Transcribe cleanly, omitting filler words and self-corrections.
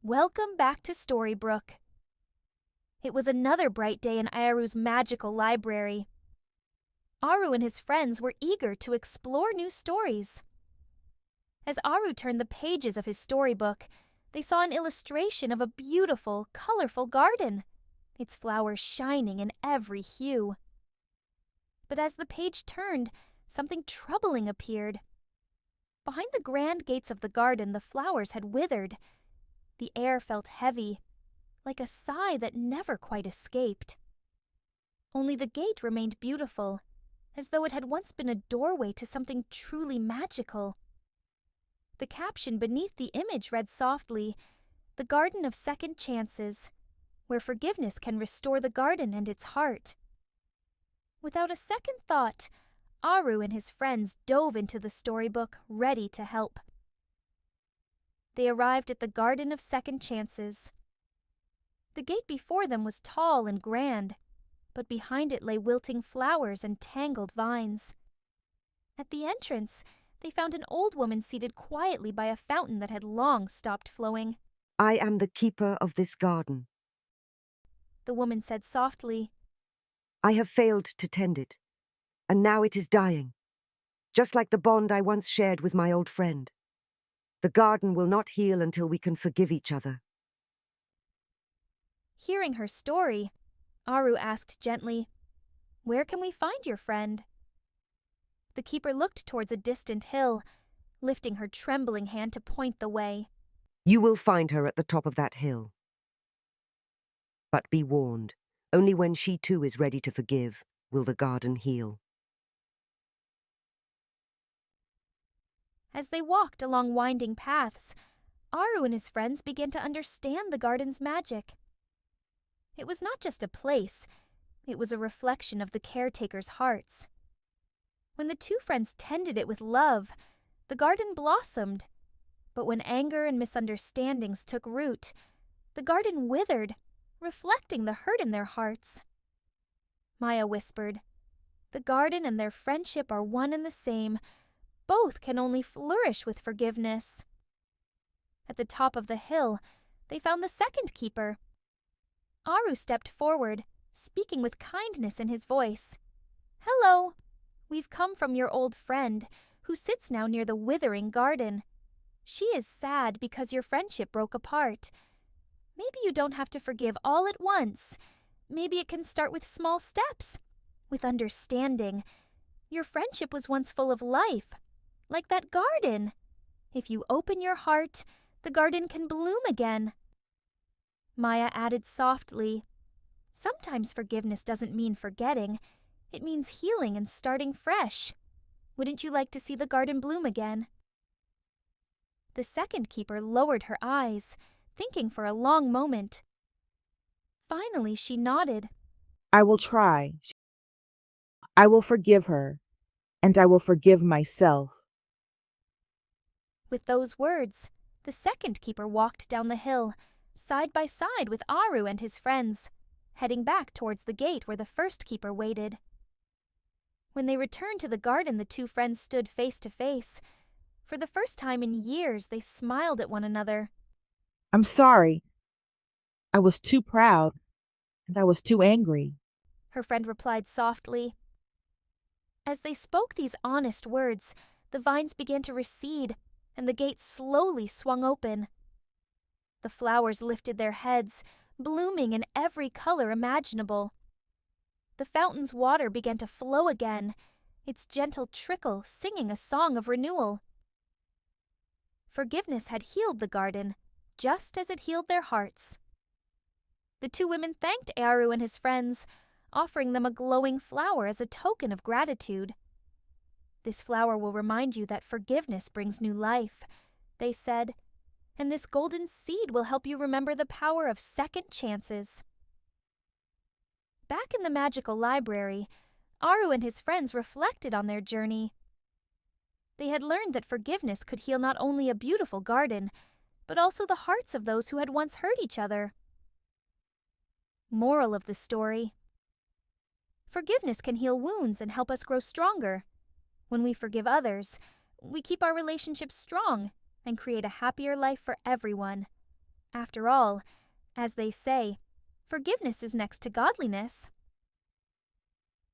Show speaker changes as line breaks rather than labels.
Welcome back to Storybrooke. It was another bright day in Aaru's magical library. Aaru and his friends were eager to explore new stories. As Aaru turned the pages of his storybook, they saw an illustration of a beautiful, colorful garden, its flowers shining in every hue. But as the page turned, something troubling appeared. Behind the grand gates of the garden, the flowers had withered. The air felt heavy, like a sigh that never quite escaped. Only the gate remained beautiful, as though it had once been a doorway to something truly magical. The caption beneath the image read softly, "The Garden of Second Chances, where forgiveness can restore the garden and its heart." Without a second thought, Aaru and his friends dove into the storybook, ready to help. They arrived at the Garden of Second Chances. The gate before them was tall and grand, but behind it lay wilting flowers and tangled vines. At the entrance, they found an old woman seated quietly by a fountain that had long stopped flowing.
"I am the keeper of this garden.
The woman said softly.
I have failed to tend it, and now it is dying, just like the bond I once shared with my old friend. The garden will not heal until we can forgive each other."
Hearing her story, Aaru asked gently, "Where can we find your friend?" The keeper looked towards a distant hill, lifting her trembling hand to point the way.
"You will find her at the top of that hill. But be warned, only when she too is ready to forgive will the garden heal."
As they walked along winding paths, Aaru and his friends began to understand the garden's magic. It was not just a place, it was a reflection of the caretakers' hearts. When the two friends tended it with love, the garden blossomed. But when anger and misunderstandings took root, the garden withered, reflecting the hurt in their hearts. Maya whispered, "The garden and their friendship are one and the same. Both can only flourish with forgiveness." At the top of the hill, they found the second keeper. Aaru stepped forward, speaking with kindness in his voice. "Hello. We've come from your old friend, who sits now near the withering garden. She is sad because your friendship broke apart. Maybe you don't have to forgive all at once. Maybe it can start with small steps, with understanding. Your friendship was once full of life, like that garden. If you open your heart, the garden can bloom again." Maya added softly, "Sometimes forgiveness doesn't mean forgetting. It means healing and starting fresh. Wouldn't you like to see the garden bloom again?" The second keeper lowered her eyes, thinking for a long moment. Finally, she nodded.
"I will try. I will forgive her, and I will forgive myself."
With those words, the second keeper walked down the hill, side by side with Aaru and his friends, heading back towards the gate where the first keeper waited. When they returned to the garden, the two friends stood face to face. For the first time in years, they smiled at one another.
"I'm sorry. I was too proud, and I was too angry,"
her friend replied softly. As they spoke these honest words, the vines began to recede, and the gate slowly swung open. The flowers lifted their heads, blooming in every color imaginable. The fountain's water began to flow again, its gentle trickle singing a song of renewal. Forgiveness had healed the garden, just as it healed their hearts. The two women thanked Aaru and his friends, offering them a glowing flower as a token of gratitude. "This flower will remind you that forgiveness brings new life," they said, "and this golden seed will help you remember the power of second chances." Back in the magical library, Aaru and his friends reflected on their journey. They had learned that forgiveness could heal not only a beautiful garden, but also the hearts of those who had once hurt each other. Moral of the story: forgiveness can heal wounds and help us grow stronger. When we forgive others, we keep our relationships strong and create a happier life for everyone. After all, as they say, forgiveness is next to godliness.